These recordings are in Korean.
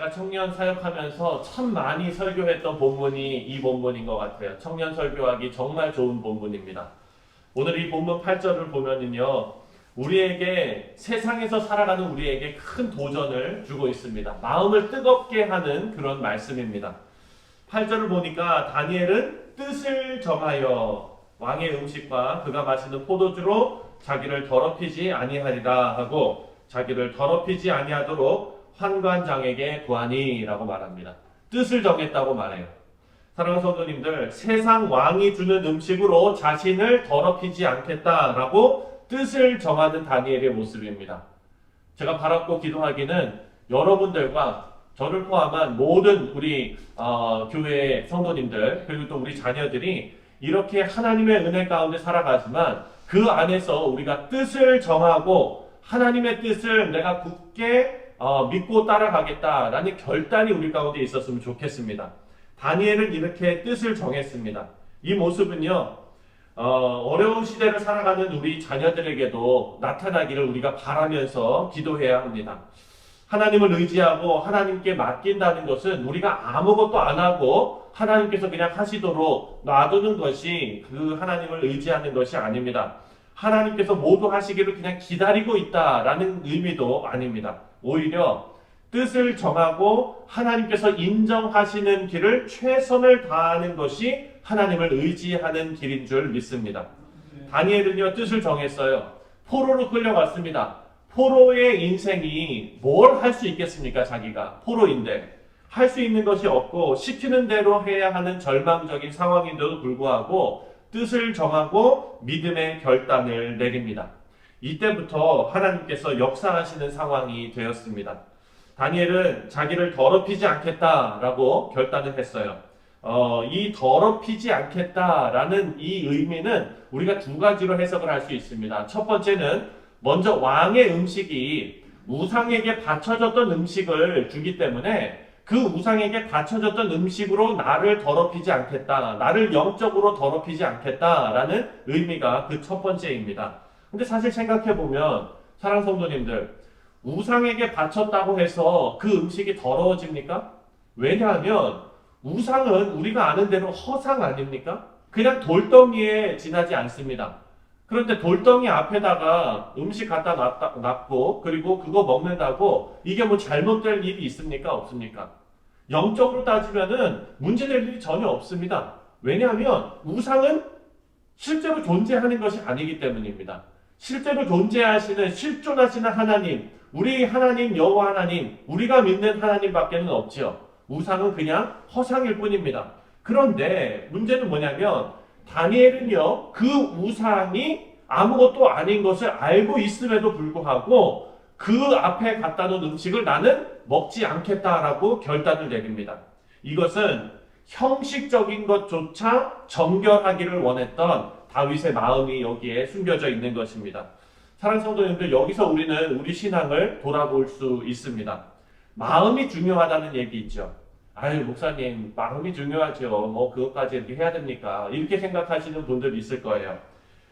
제가 청년 사역하면서 참 많이 설교했던 본문이 이 본문인 것 같아요. 청년 설교하기 정말 좋은 본문입니다. 오늘 이 본문 8절을 보면은요, 우리에게, 세상에서 살아가는 우리에게 큰 도전을 주고 있습니다. 마음을 뜨겁게 하는 그런 말씀입니다. 8절을 보니까 다니엘은 뜻을 정하여 왕의 음식과 그가 마시는 포도주로 자기를 더럽히지 아니하리라 하고, 자기를 더럽히지 아니하도록 환관장에게 구하니 라고 말합니다. 뜻을 정했다고 말해요. 사랑하는 성도님들, 세상 왕이 주는 음식으로 자신을 더럽히지 않겠다라고 뜻을 정하는 다니엘의 모습입니다. 제가 바랐고 기도하기는 여러분들과 저를 포함한 모든 우리 교회의 성도님들, 그리고 또 우리 자녀들이 이렇게 하나님의 은혜 가운데 살아가지만 그 안에서 우리가 뜻을 정하고 하나님의 뜻을 내가 굳게 믿고 따라가겠다라는 결단이 우리 가운데 있었으면 좋겠습니다. 다니엘은 이렇게 뜻을 정했습니다. 이 모습은요, 어려운 시대를 살아가는 우리 자녀들에게도 나타나기를 우리가 바라면서 기도해야 합니다. 하나님을 의지하고 하나님께 맡긴다는 것은 우리가 아무것도 안 하고 하나님께서 그냥 하시도록 놔두는 것이 그 하나님을 의지하는 것이 아닙니다. 하나님께서 모두 하시기를 그냥 기다리고 있다라는 의미도 아닙니다. 오히려 뜻을 정하고 하나님께서 인정하시는 길을 최선을 다하는 것이 하나님을 의지하는 길인 줄 믿습니다. 다니엘은요, 뜻을 정했어요. 포로로 끌려갔습니다. 포로의 인생이 뭘 할 수 있겠습니까? 자기가 포로인데 할 수 있는 것이 없고 시키는 대로 해야 하는 절망적인 상황인데도 불구하고 뜻을 정하고 믿음의 결단을 내립니다. 이때부터 하나님께서 역사하시는 상황이 되었습니다. 다니엘은 자기를 더럽히지 않겠다라고 결단을 했어요. 이 더럽히지 않겠다라는 이 의미는 우리가 두 가지로 해석을 할 수 있습니다. 첫 번째는 먼저 왕의 음식이 우상에게 바쳐졌던 음식을 주기 때문에 그 우상에게 바쳐졌던 음식으로 나를 더럽히지 않겠다, 나를 영적으로 더럽히지 않겠다라는 의미가 그 첫 번째입니다. 근데 사실 생각해보면 사랑하는 성도님들, 우상에게 바쳤다고 해서 그 음식이 더러워집니까? 왜냐하면 우상은 우리가 아는 대로 허상 아닙니까? 그냥 돌덩이에 지나지 않습니다. 그런데 돌덩이 앞에다가 음식 갖다 놨고 그리고 그거 먹는다고 이게 뭐 잘못될 일이 있습니까? 없습니까? 영적으로 따지면은 문제될 일이 전혀 없습니다. 왜냐하면 우상은 실제로 존재하는 것이 아니기 때문입니다. 실제로 존재하시는 실존하시는 하나님, 우리 하나님 여호와 하나님, 우리가 믿는 하나님밖에는 없지요. 우상은 그냥 허상일 뿐입니다. 그런데 문제는 뭐냐면 다니엘은요, 그 우상이 아무것도 아닌 것을 알고 있음에도 불구하고 그 앞에 갖다 놓은 음식을 나는 먹지 않겠다라고 결단을 내립니다. 이것은 형식적인 것조차 정결하기를 원했던 다윗의 마음이 여기에 숨겨져 있는 것입니다. 사랑하는 성도님들, 여기서 우리는 우리 신앙을 돌아볼 수 있습니다. 마음이 중요하다는 얘기 있죠. 아유, 목사님, 마음이 중요하죠. 뭐 그것까지 이렇게 해야 됩니까? 이렇게 생각하시는 분들 있을 거예요.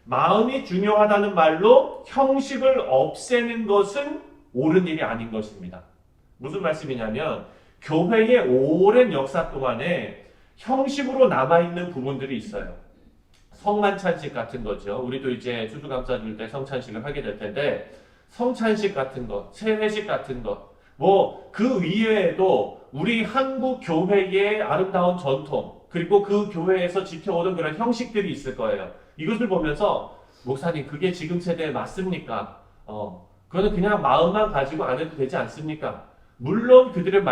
마음이 중요하다는 말로 형식을 없애는 것은 옳은 일이 아닌 것입니다. 무슨 말씀이냐면 교회의 오랜 역사 동안에 형식으로 남아있는 부분들이 있어요. 성만찬식 같은 거죠. 우리도 이제 추수감사 줄 때 성찬식을 하게 될 텐데 성찬식 같은 것, 세례식 같은 것, 뭐 그 이외에도 우리 한국 교회의 아름다운 전통, 그리고 그 교회에서 지켜오던 그런 형식들이 있을 거예요. 이것을 보면서 목사님, 그게 지금 세대에 맞습니까? 그거는 그냥 마음만 가지고 안 해도 되지 않습니까? 물론 그들의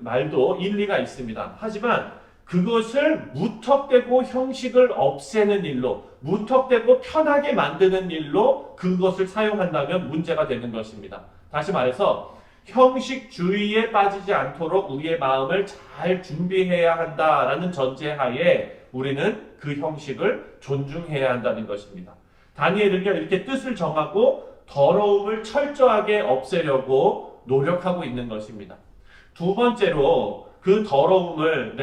말도 일리가 있습니다. 하지만 그것을 무턱대고 형식을 없애는 일로, 무턱대고 편하게 만드는 일로 그것을 사용한다면 문제가 되는 것입니다. 다시 말해서 형식주의에 빠지지 않도록 우리의 마음을 잘 준비해야 한다라는 전제하에 우리는 그 형식을 존중해야 한다는 것입니다. 다니엘은요, 이렇게 뜻을 정하고 더러움을 철저하게 없애려고 노력하고 있는 것입니다. 두 번째로 그 더러움을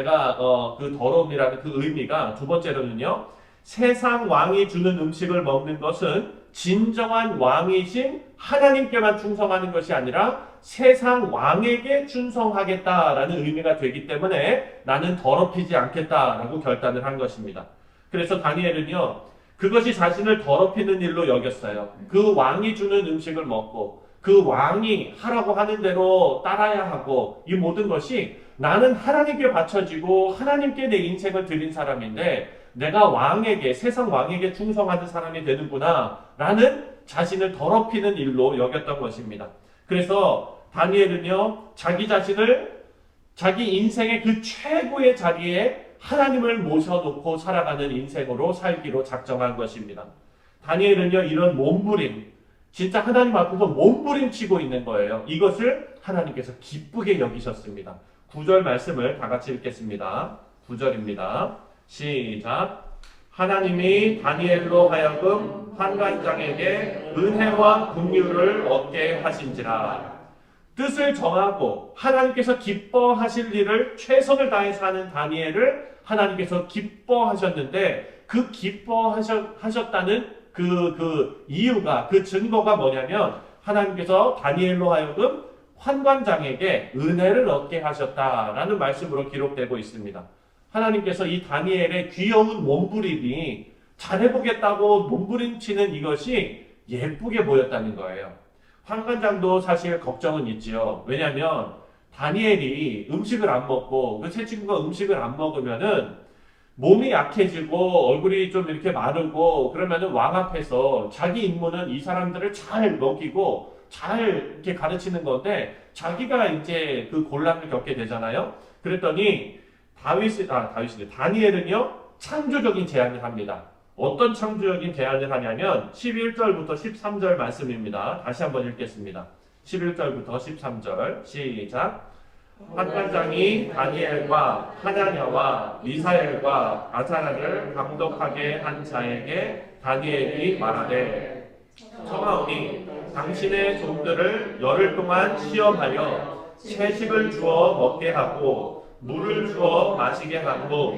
그 더러움이라는 그 의미가 두 번째로는요, 세상 왕이 주는 음식을 먹는 것은 진정한 왕이신 하나님께만 충성하는 것이 아니라 세상 왕에게 충성하겠다라는 의미가 되기 때문에 나는 더럽히지 않겠다라고 결단을 한 것입니다. 그래서 다니엘은요, 그것이 자신을 더럽히는 일로 여겼어요. 그 왕이 주는 음식을 먹고 그 왕이 하라고 하는 대로 따라야 하고, 이 모든 것이 나는 하나님께 바쳐지고 하나님께 내 인생을 드린 사람인데 내가 왕에게, 세상 왕에게 충성하는 사람이 되는구나 라는 자신을 더럽히는 일로 여겼던 것입니다. 그래서 다니엘은요, 자기 자신을 자기 인생의 그 최고의 자리에 하나님을 모셔놓고 살아가는 인생으로 살기로 작정한 것입니다. 다니엘은요, 이런 몸부림, 진짜 하나님 앞에서 몸부림치고 있는 거예요. 이것을 하나님께서 기쁘게 여기셨습니다. 9절 말씀을 다 같이 읽겠습니다. 9절입니다. 시작. 하나님이 다니엘로 하여금 환관장에게 은혜와 긍휼을 얻게 하신지라. 뜻을 정하고 하나님께서 기뻐하실 일을 최선을 다해서 하는 다니엘을 하나님께서 기뻐하셨는데, 그 기뻐하셨다는 그 이유가, 그 증거가 뭐냐면 하나님께서 다니엘로 하여금 환관장에게 은혜를 얻게 하셨다라는 말씀으로 기록되고 있습니다. 하나님께서 이 다니엘의 귀여운 몸부림이 잘해보겠다고 몸부림치는 이것이 예쁘게 보였다는 거예요. 환관장도 사실 걱정은 있지요. 왜냐하면 다니엘이 음식을 안 먹고 그 세 친구가 음식을 안 먹으면은 몸이 약해지고 얼굴이 좀 이렇게 마르고 그러면은 왕 앞에서 자기 임무는 이 사람들을 잘 먹이고 잘 이렇게 가르치는 건데 자기가 이제 그 곤란을 겪게 되잖아요. 그랬더니 다니엘은요, 창조적인 제안을 합니다. 어떤 창조적인 제안을 하냐면 11절부터 13절 말씀입니다. 다시 한번 읽겠습니다. 11절부터 13절 시작. 환관장이 다니엘과 하나냐와 미사엘과 아사랴를 감독하게 한 자에게 다니엘이 말하되, 청하오니 당신의 종들을 열흘 동안 시험하여 채식을 주어 먹게 하고 물을 주어 마시게 하고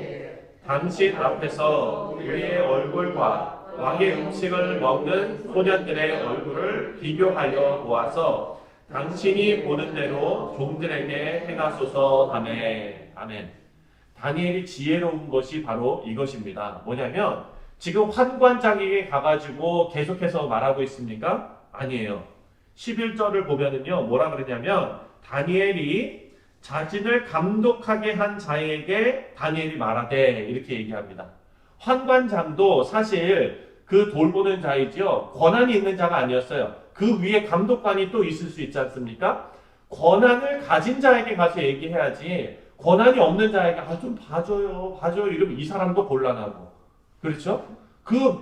당신 앞에서 우리의 얼굴과 왕의 음식을 먹는 소년들의 얼굴을 비교하여 보아서 당신이 보는 대로 종들에게 행하소서. 아멘. 아멘. 다니엘이 지혜로운 것이 바로 이것입니다. 뭐냐면 지금 환관장에게 가가지고 계속해서 말하고 있습니까? 아니에요. 11절을 보면은요, 뭐라 그러냐면 다니엘이 자신을 감독하게 한 자에게 다니엘이 말하되 이렇게 얘기합니다. 환관장도 사실 그 돌보는 자이지요, 권한이 있는 자가 아니었어요. 그 위에 감독관이 또 있을 수 있지 않습니까? 권한을 가진 자에게 가서 얘기해야지, 권한이 없는 자에게 좀 봐줘요 이러면 이 사람도 곤란하고, 그렇죠?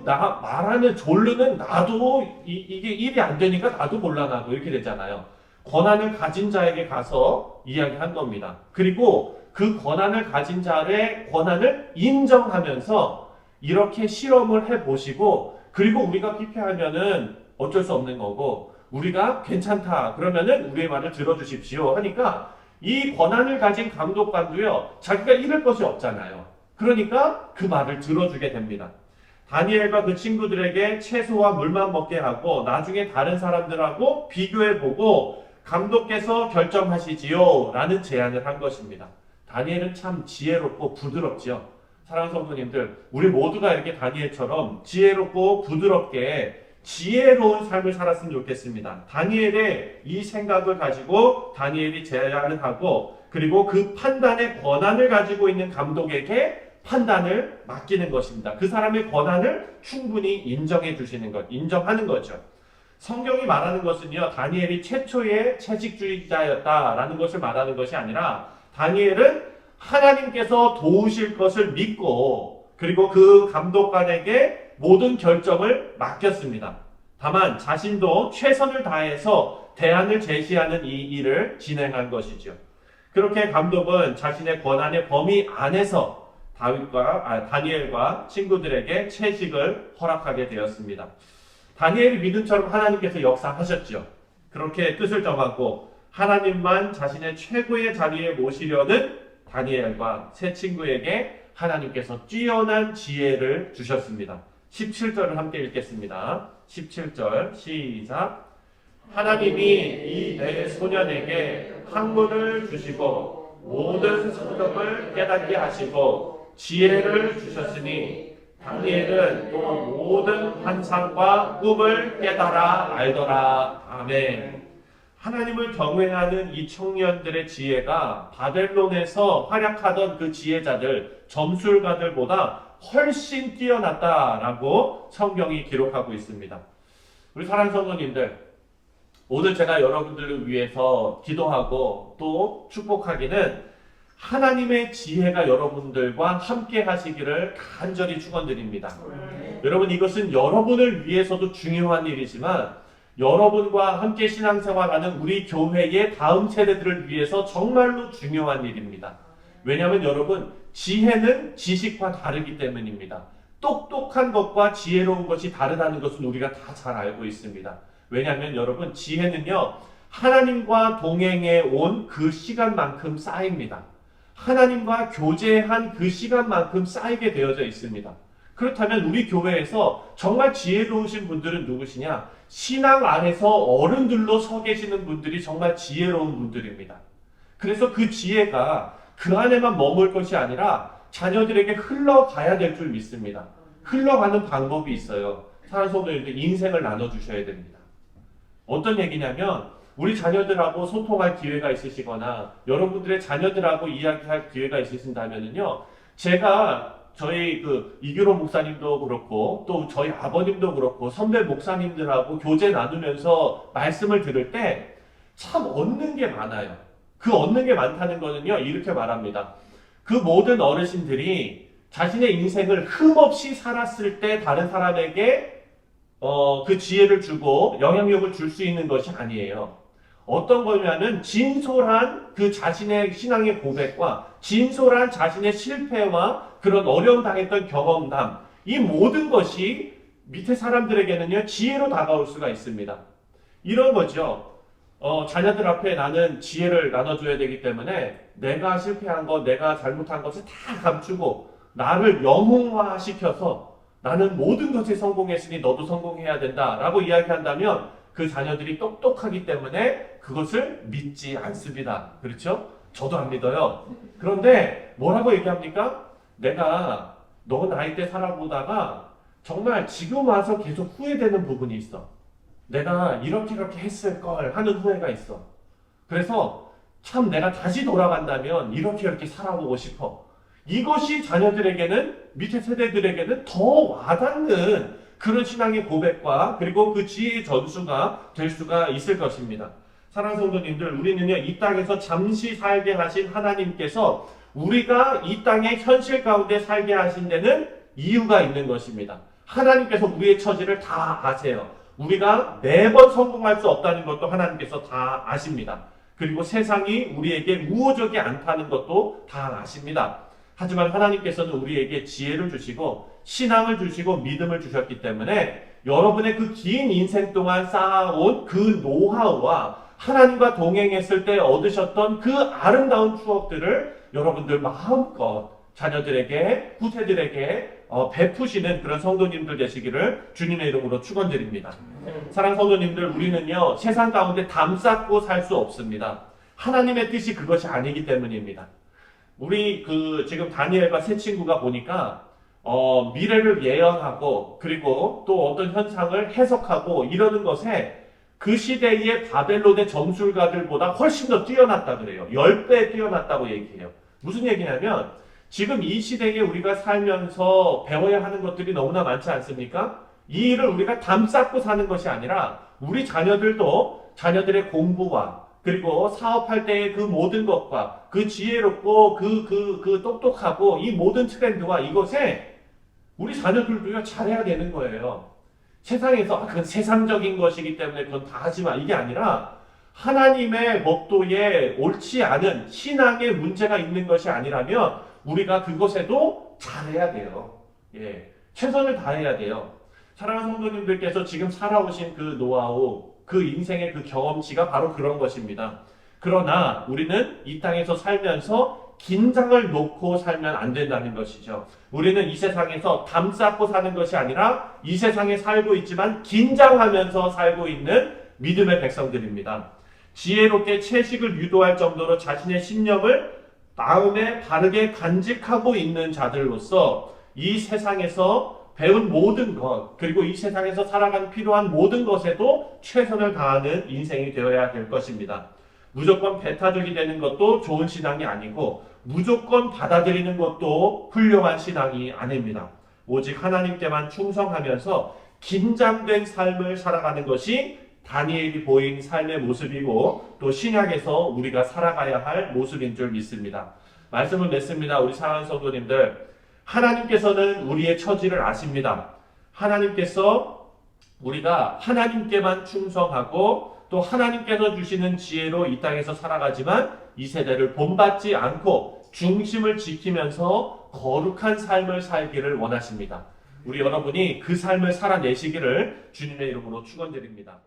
말하는 졸르는 나도 이게 일이 안 되니까 나도 곤란하고 이렇게 되잖아요. 권한을 가진 자에게 가서 이야기한 겁니다. 그리고 그 권한을 가진 자의 권한을 인정하면서 이렇게 실험을 해보시고, 그리고 우리가 피폐하면은 어쩔 수 없는 거고, 우리가 괜찮다 그러면은 우리의 말을 들어주십시오 하니까, 이 권한을 가진 감독관도요, 자기가 잃을 것이 없잖아요. 그러니까 그 말을 들어주게 됩니다. 다니엘과 그 친구들에게 채소와 물만 먹게 하고 나중에 다른 사람들하고 비교해보고 감독께서 결정하시지요 라는 제안을 한 것입니다. 다니엘은 참 지혜롭고 부드럽지요. 사랑하는 성도님들, 우리 모두가 이렇게 다니엘처럼 지혜롭고 부드럽게 지혜로운 삶을 살았으면 좋겠습니다. 다니엘의 이 생각을 가지고 다니엘이 제안을 하고, 그리고 그 판단의 권한을 가지고 있는 감독에게 판단을 맡기는 것입니다. 그 사람의 권한을 충분히 인정해 주시는 것, 인정하는 거죠. 성경이 말하는 것은요, 다니엘이 최초의 채식주의자였다라는 것을 말하는 것이 아니라, 다니엘은 하나님께서 도우실 것을 믿고, 그리고 그 감독관에게 모든 결정을 맡겼습니다. 다만 자신도 최선을 다해서 대안을 제시하는 이 일을 진행한 것이죠. 그렇게 감독은 자신의 권한의 범위 안에서 다니엘과 친구들에게 채식을 허락하게 되었습니다. 다니엘이 믿음처럼 하나님께서 역사하셨죠. 그렇게 뜻을 정하고 하나님만 자신의 최고의 자리에 모시려는 다니엘과 세 친구에게 하나님께서 뛰어난 지혜를 주셨습니다. 17절을 함께 읽겠습니다. 17절 시작. 하나님이 이 내 소년에게 학문을 주시고 모든 성경을 깨닫게 하시고 지혜를 주셨으니 다니엘은 또 모든 환상과 꿈을 깨달아 알더라. 아멘. 하나님을 경외하는 이 청년들의 지혜가 바벨론에서 활약하던 그 지혜자들, 점술가들보다 훨씬 뛰어났다라고 성경이 기록하고 있습니다. 우리 사랑하는 성도님들, 오늘 제가 여러분들을 위해서 기도하고 또 축복하기는 하나님의 지혜가 여러분들과 함께 하시기를 간절히 축원드립니다. 여러분, 이것은 여러분을 위해서도 중요한 일이지만 여러분과 함께 신앙생활하는 우리 교회의 다음 세대들을 위해서 정말로 중요한 일입니다. 왜냐하면 여러분, 지혜는 지식과 다르기 때문입니다. 똑똑한 것과 지혜로운 것이 다르다는 것은 우리가 다 잘 알고 있습니다. 왜냐하면 여러분, 지혜는요, 하나님과 동행해 온 그 시간만큼 쌓입니다. 하나님과 교제한 그 시간만큼 쌓이게 되어져 있습니다. 그렇다면 우리 교회에서 정말 지혜로우신 분들은 누구시냐? 신앙 안에서 어른들로 서 계시는 분들이 정말 지혜로운 분들입니다. 그래서 그 지혜가 그 안에만 머물 것이 아니라 자녀들에게 흘러가야 될 줄 믿습니다. 흘러가는 방법이 있어요. 사랑하는 성도님들, 인생을 나눠주셔야 됩니다. 어떤 얘기냐면 우리 자녀들하고 소통할 기회가 있으시거나 여러분들의 자녀들하고 이야기할 기회가 있으신다면요, 제가 저희 이규로 목사님도 그렇고 또 저희 아버님도 그렇고 선배 목사님들하고 교제 나누면서 말씀을 들을 때 참 얻는 게 많아요. 그 얻는 게 많다는 거는요, 이렇게 말합니다. 그 모든 어르신들이 자신의 인생을 흠없이 살았을 때 다른 사람에게 그 지혜를 주고 영향력을 줄 수 있는 것이 아니에요. 어떤 거냐면 진솔한 그 자신의 신앙의 고백과 진솔한 자신의 실패와 그런 어려움 당했던 경험담, 이 모든 것이 밑에 사람들에게는요, 지혜로 다가올 수가 있습니다. 이런 거죠. 자녀들 앞에 나는 지혜를 나눠줘야 되기 때문에 내가 실패한 것, 내가 잘못한 것을 다 감추고 나를 영웅화시켜서 나는 모든 것에 성공했으니 너도 성공해야 된다라고 이야기한다면 그 자녀들이 똑똑하기 때문에 그것을 믿지 않습니다. 그렇죠? 저도 안 믿어요. 그런데 뭐라고 얘기합니까? 내가 너 나이 때 살아보다가 정말 지금 와서 계속 후회되는 부분이 있어. 내가 이렇게 했을 걸 하는 후회가 있어. 그래서 참 내가 다시 돌아간다면 이렇게 살아보고 싶어. 이것이 자녀들에게는, 밑에 세대들에게는 더 와닿는 그런 신앙의 고백과 그리고 그 지혜의 전수가 될 수가 있을 것입니다. 사랑하는 성도님들, 우리는요, 이 땅에서 잠시 살게 하신 하나님께서 우리가 이 땅의 현실 가운데 살게 하신 데는 이유가 있는 것입니다. 하나님께서 우리의 처지를 다 아세요. 우리가 매번 성공할 수 없다는 것도 하나님께서 다 아십니다. 그리고 세상이 우리에게 우호적이 않다는 것도 다 아십니다. 하지만 하나님께서는 우리에게 지혜를 주시고 신앙을 주시고 믿음을 주셨기 때문에 여러분의 그 긴 인생 동안 쌓아온 그 노하우와 하나님과 동행했을 때 얻으셨던 그 아름다운 추억들을 여러분들 마음껏 자녀들에게, 후세들에게 베푸시는 그런 성도님들 되시기를 주님의 이름으로 축원드립니다. 사랑하는 성도님들, 우리는요, 세상 가운데 담쌓고 살 수 없습니다. 하나님의 뜻이 그것이 아니기 때문입니다. 우리 지금 다니엘과 세 친구가 보니까 미래를 예언하고 그리고 또 어떤 현상을 해석하고 이러는 것에 그 시대의 바벨론의 점술가들보다 훨씬 더 뛰어났다 그래요. 10배 뛰어났다고 얘기해요. 무슨 얘기냐면 지금 이 시대에 우리가 살면서 배워야 하는 것들이 너무나 많지 않습니까? 이 일을 우리가 담쌓고 사는 것이 아니라 우리 자녀들도 자녀들의 공부와 그리고 사업할 때의 그 모든 것과 그 지혜롭고 그 똑똑하고 이 모든 트렌드와 이것에 우리 자녀들도요, 잘해야 되는 거예요. 세상에서 그건 세상적인 것이기 때문에 그건 다 하지 마, 이게 아니라 하나님의 법도에 옳지 않은 신앙의 문제가 있는 것이 아니라면 우리가 그것에도 잘해야 돼요. 예, 최선을 다해야 돼요. 사랑하는 성도님들께서 지금 살아오신 그 노하우, 그 인생의 그 경험치가 바로 그런 것입니다. 그러나 우리는 이 땅에서 살면서 긴장을 놓고 살면 안 된다는 것이죠. 우리는 이 세상에서 담쌓고 사는 것이 아니라 이 세상에 살고 있지만 긴장하면서 살고 있는 믿음의 백성들입니다. 지혜롭게 채식을 유도할 정도로 자신의 신념을 마음에 바르게 간직하고 있는 자들로서 이 세상에서 배운 모든 것, 그리고 이 세상에서 살아가는 필요한 모든 것에도 최선을 다하는 인생이 되어야 될 것입니다. 무조건 배타적이 되는 것도 좋은 신앙이 아니고 무조건 받아들이는 것도 훌륭한 신앙이 아닙니다. 오직 하나님께만 충성하면서 긴장된 삶을 살아가는 것이 다니엘이 보인 삶의 모습이고 또 신약에서 우리가 살아가야 할 모습인 줄 믿습니다. 말씀을 맺습니다. 우리 사랑하는 성도님들, 하나님께서는 우리의 처지를 아십니다. 하나님께서 우리가 하나님께만 충성하고 또 하나님께서 주시는 지혜로 이 땅에서 살아가지만 이 세대를 본받지 않고 중심을 지키면서 거룩한 삶을 살기를 원하십니다. 우리 여러분이 그 삶을 살아내시기를 주님의 이름으로 축원드립니다.